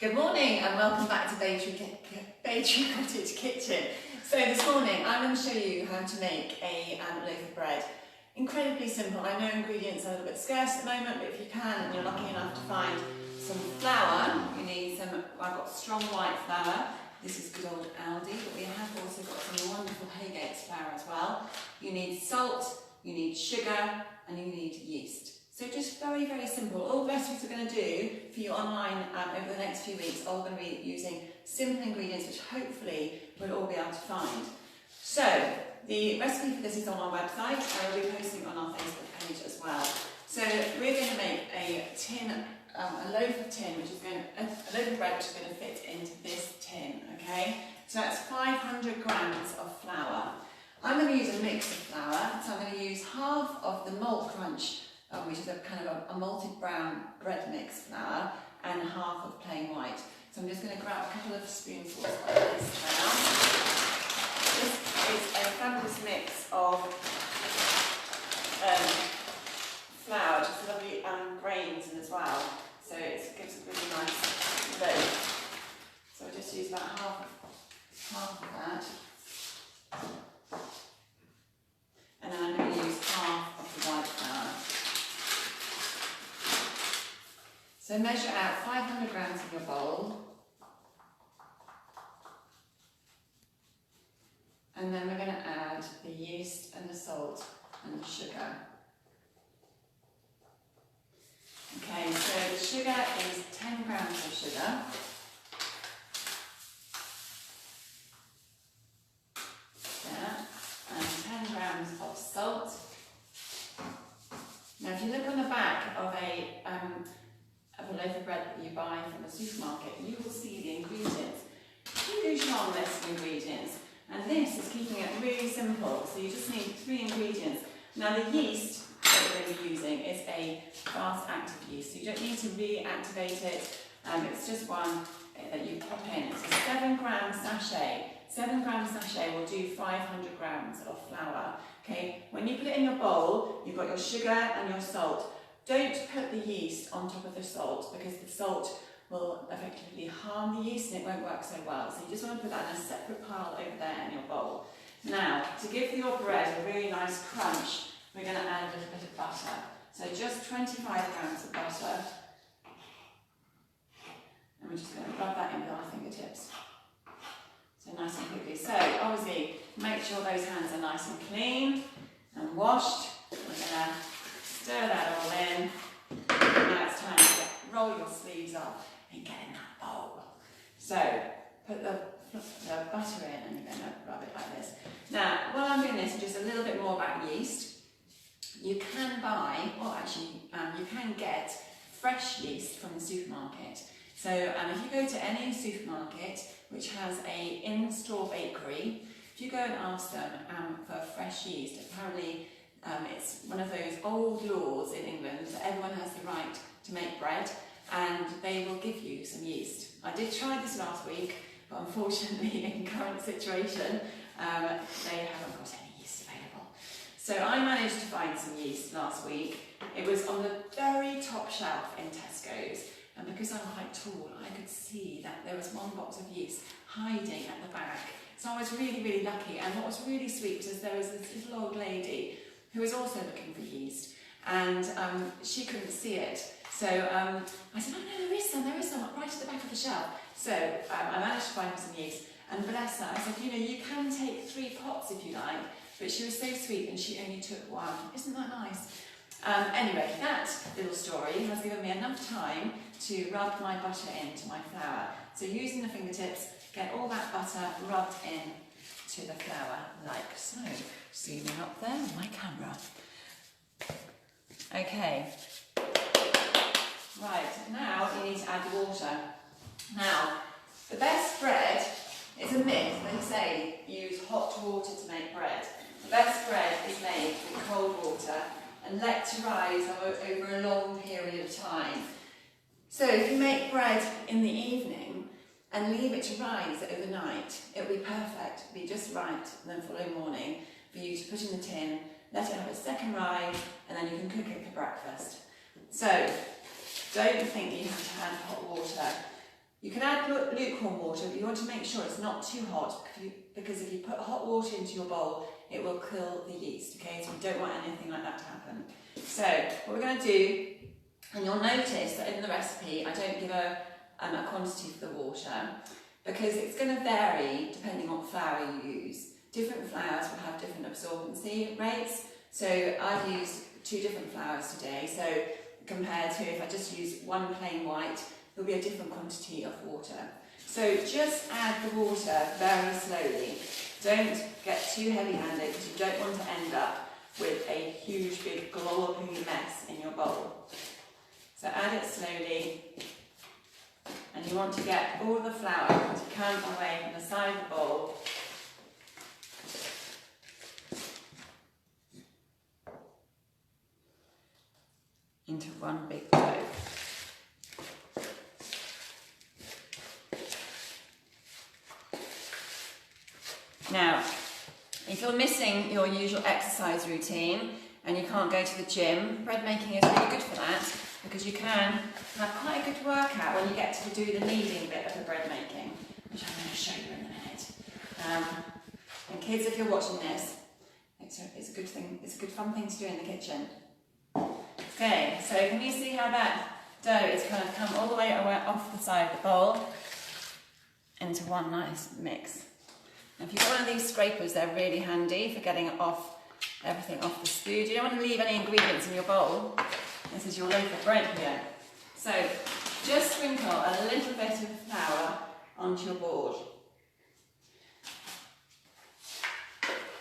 Good morning and welcome back to Bay Tree Cottage Kitchen. So this morning I'm going to show you how to make a loaf of bread. Incredibly simple. I know ingredients are a little bit scarce at the moment, but if you can and you're lucky enough to find some flour, you need some, I've got strong white flour. This is good old Aldi, but we have also got some wonderful Haygate's flour as well. You need salt, you need sugar, and you need yeast. So just very, very simple. All the recipes we're going to do for you online over the next few weeks are all going to be using simple ingredients which hopefully we'll all be able to find. So the recipe for this is on our website and we'll be posting on our Facebook page as well. So we're going to make a loaf of tin, which is a loaf of bread which is going to fit into this tin, okay? So that's 500 grams of flour. I'm going to use a mix of flour, so I'm going to use half of the Malt Crunch, which is a kind of a malted brown bread mix flour, and half of plain white. So I'm just going to grab a couple of spoonfuls of this now. This is a fabulous mix of flour, just lovely grains in as well. So it gives a really nice loaf. So I'll just use about half of that. And then I'm going to use half of the white flour. So measure out 500 grams in your bowl, and then we're going to add the yeast and the salt and the sugar. Okay, so the sugar is 10 grams of sugar. Yeah, and 10 grams of salt. Now if you look on the back of a loaf of bread that you buy from the supermarket, you will see the ingredients. Huge long list of ingredients, and this is keeping it really simple. So you just need 3 ingredients. Now the yeast that we're going to be using is a fast active yeast, so you don't need to reactivate it. It's just one that you pop in. It's a 7 gram sachet. 7 gram sachet will do 500 grams of flour. Okay, when you put it in your bowl, you've got your sugar and your salt. Don't put the yeast on top of the salt because the salt will effectively harm the yeast and it won't work so well. So you just want to put that in a separate pile over there in your bowl. Now, to give your bread a really nice crunch, we're going to add a little bit of butter. So just 25 grams of butter. And we're just going to rub that in with our fingertips. So nice and quickly. So obviously, make sure those hands are nice and clean and washed. We're going to stir that all in. Now it's time to roll your sleeves up and get in that bowl. So put the butter in and you're going to rub it like this. Now, while I'm doing this, just a little bit more about yeast. You can buy, or actually you can get fresh yeast from the supermarket. So if you go to any supermarket which has a in-store bakery, if you go and ask them for fresh yeast, apparently it's one of those old laws in England that everyone has the right to make bread, and they will give you some yeast. I did try this last week, but unfortunately in current situation they haven't got any yeast available. So I managed to find some yeast last week. It was on the very top shelf in Tesco's, and because I'm quite tall I could see that there was one box of yeast hiding at the back. So I was really, really lucky, and what was really sweet was there was this little old lady who was also looking for yeast, and she couldn't see it. So I said, oh no, there is some right at the back of the shelf. So I managed to find her some yeast, and bless her, I said, you know, you can take 3 pots if you like, but she was so sweet and she only took 1. Isn't that nice? Anyway, that little story has given me enough time to rub my butter into my flour. So using the fingertips, get all that butter rubbed in to the flour, like so. Zooming up there on my camera. Okay. Right, now you need to add the water. Now, the best bread, it's a myth, they say use hot water to make bread. The best bread is made with cold water and let to rise over a long period of time. So if you make bread in the evening and leave it to rise overnight, it'll be perfect, it'll be just right the following morning for you to put in the tin, let it have a second rise, and then you can cook it for breakfast. So don't think you have to add hot water You can add lukewarm water, but you want to make sure it's not too hot, because if you put hot water into your bowl, it will kill the yeast, okay? So we don't want anything like that to happen. So what we're going to do, and you'll notice that in the recipe, I don't give a quantity for the water, because it's going to vary depending on what flour you use. Different flours will have different absorbency rates, so I've used 2 different flours today, so compared to if I just use one plain white, there'll be a different quantity of water. So just add the water very slowly. Don't get too heavy-handed, because you don't want to end up with a huge big gloppy mess in your bowl. So add it slowly, and you want to get all the flour to come away from the side of the bowl. Into one big dough. Now, if you're missing your usual exercise routine and you can't go to the gym, bread making is really good for that, because you can have quite a good workout when you get to do the kneading bit of the bread making, which I'm going to show you in a minute. And kids, if you're watching this, it's a good thing. It's a good fun thing to do in the kitchen. Okay, so can you see how that dough is kind of come all the way off the side of the bowl into one nice mix? Now, if you've got one of these scrapers, they're really handy for getting it off, everything off the spoon. You don't want to leave any ingredients in your bowl. This is your loaf of bread here. So just sprinkle a little bit of flour onto your board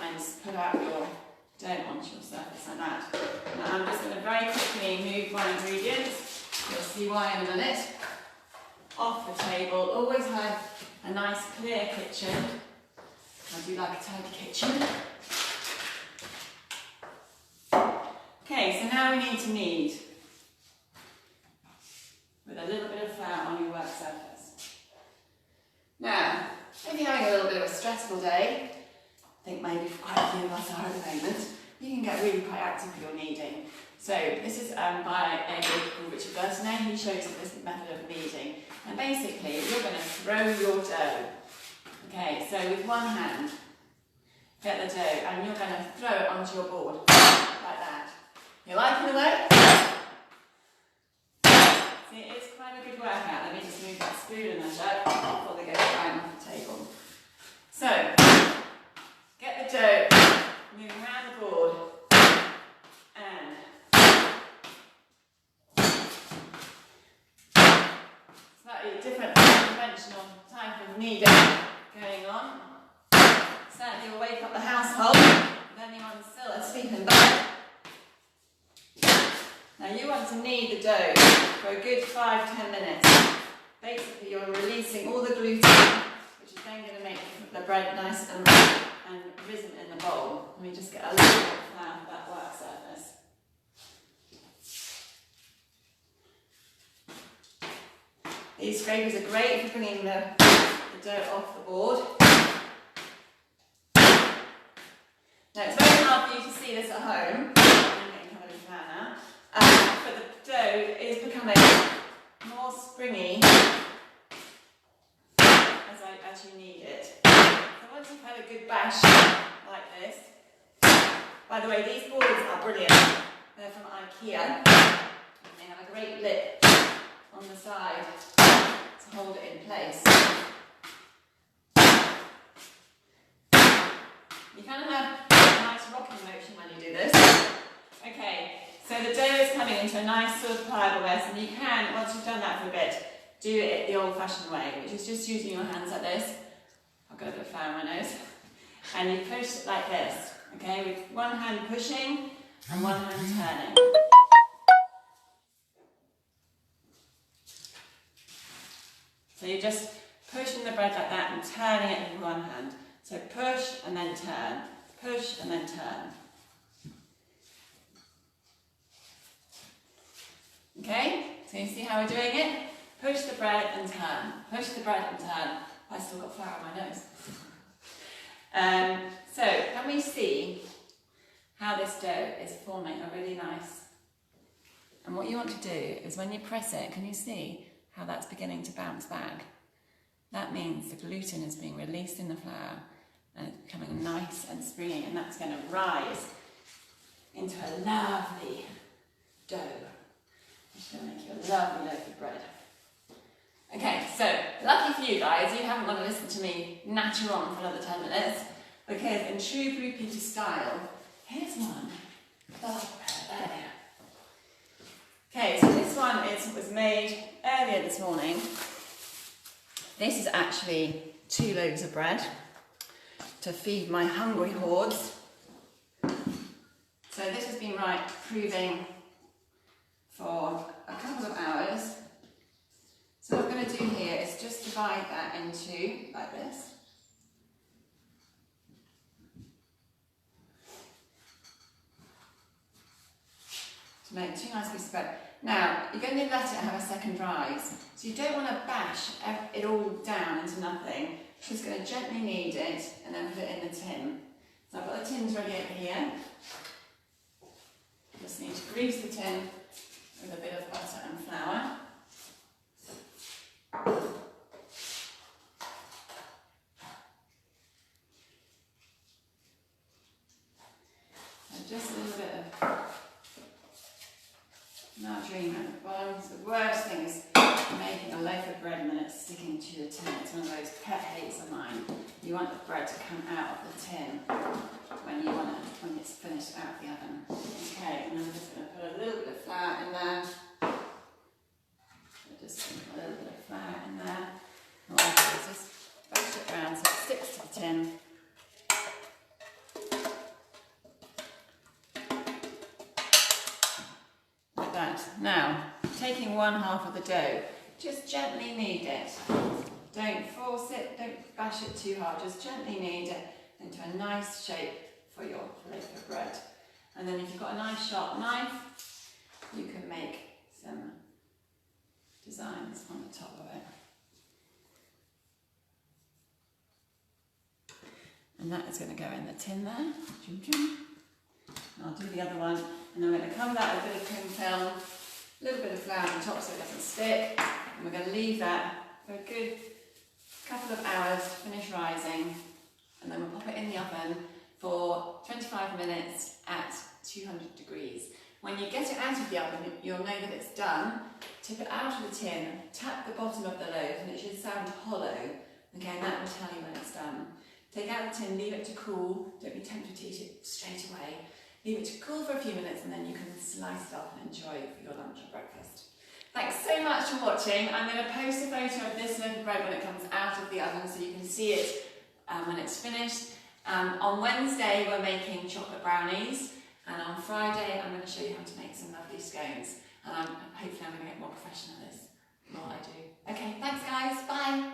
and put out your dough onto your surface like that. Now I'm just going to very quickly move my ingredients, you'll see why in a minute, off the table. Always have a nice clear kitchen. I do like a tidy kitchen. Okay, so now we need to knead with a little bit of flour on your work surface. Now, if you're having a little bit of a stressful day, I think maybe quite a few of us are at the moment, you can get really quite active with your kneading. So this is by a lady called Richard Burtonay. He shows us this method of kneading. And basically, you're going to throw your dough. Okay, so with one hand, get the dough, and you're going to throw it onto your board, like that. You liking the way? See, it's quite a good workout. Let me just move that spoon and that dough before they go flying off the table. So, get the dough, move around the board, and slightly different conventional type of kneading going on. Certainly will wake up the household if anyone's still asleep in bed. Now you want to knead the dough for a good 5-10 minutes. Basically you're releasing all the gluten, which is then going to make the bread nice and risen in the bowl. Let me just get a little bit of flour for that work surface. These scrapers are great for bringing the dough off the board. Now it's very hard for you to see this at home. I'm getting covered in flour now. But the dough is becoming more springy as you knead it. So once you've had a good bash like this, by the way, these boards are brilliant. They're from IKEA. And they have a great lip on the side to hold it in place. You kind of have a nice rocking motion when you do this. Okay, so the dough is coming into a nice sort of pliable mess, and you can, once you've done that for a bit, do it the old-fashioned way, which is just using your hands like this. I've got a bit of flour on my nose. And you push it like this, okay, with one hand pushing and one hand turning. So you're just pushing the bread like that and turning it with one hand. So push and then turn, push and then turn. Okay, so you see how we're doing it? Push the bread and turn, push the bread and turn. I've still got flour on my nose. So can we see how this dough is forming a really nice, and what you want to do is when you press it, can you see how that's beginning to bounce back. That means the gluten is being released in the flour and it's becoming nice and springy, and that's going to rise into a lovely dough, which is going to make you a lovely loaf of bread. Okay, so lucky for you guys, you haven't got to listen to me natter on for another 10 minutes, because in true Blue Peter style, here's one that I prepared earlier. Okay, so this one was made earlier this morning. This is actually 2 loaves of bread to feed my hungry hordes. So this has been proving for a couple of hours. So what I'm going to do here is just divide that into, like this. To make 2 nice pieces of bread. Now, you're going to let it have a second rise. So you don't want to bash it all down into nothing. Just going to gently knead it and then put it in the tin. So I've got the tins ready over here. Just need to grease the tin with a bit of butter and flour. And just a little bit of margarine at the bottom. So the worst thing is making a loaf of bread and then it's sticking to the tin. It's one of those pet hates of mine. You want the bread to come out of the tin when it's finished out of the oven. Okay, and then I'm just going to put a little bit of flour in there. Just put a little bit of flour in there. And what I do is just bash it around so it sticks to the tin. Like that. Now, taking 1/2 of the dough, just gently knead it. Don't force it, don't bash it too hard, just gently knead it into a nice shape for your loaf of bread. And then if you've got a nice sharp knife, you can make some designs on the top of it. And that is going to go in the tin there. And I'll do the other one, and I'm going to cover that with a bit of cling film, a little bit of flour on top so it doesn't stick, and we're going to leave that for a good couple of hours to finish rising, and then we'll pop it in the oven for 25 minutes at 200 degrees. When you get it out of the oven, you'll know that it's done. Tip it out of the tin, tap the bottom of the loaf, and it should sound hollow. Okay, and that will tell you when it's done. Take out the tin, leave it to cool. Don't be tempted to eat it straight away. Leave it to cool for a few minutes, and then you can slice it up and enjoy for your lunch or breakfast. Thanks so much for watching. I'm going to post a photo of this loaf of bread when it comes out of the oven so you can see it when it's finished. On Wednesday we're making chocolate brownies, and on Friday I'm going to show you how to make some lovely scones, and hopefully I'm going to get more professional at this the more I do. Okay, thanks guys, bye!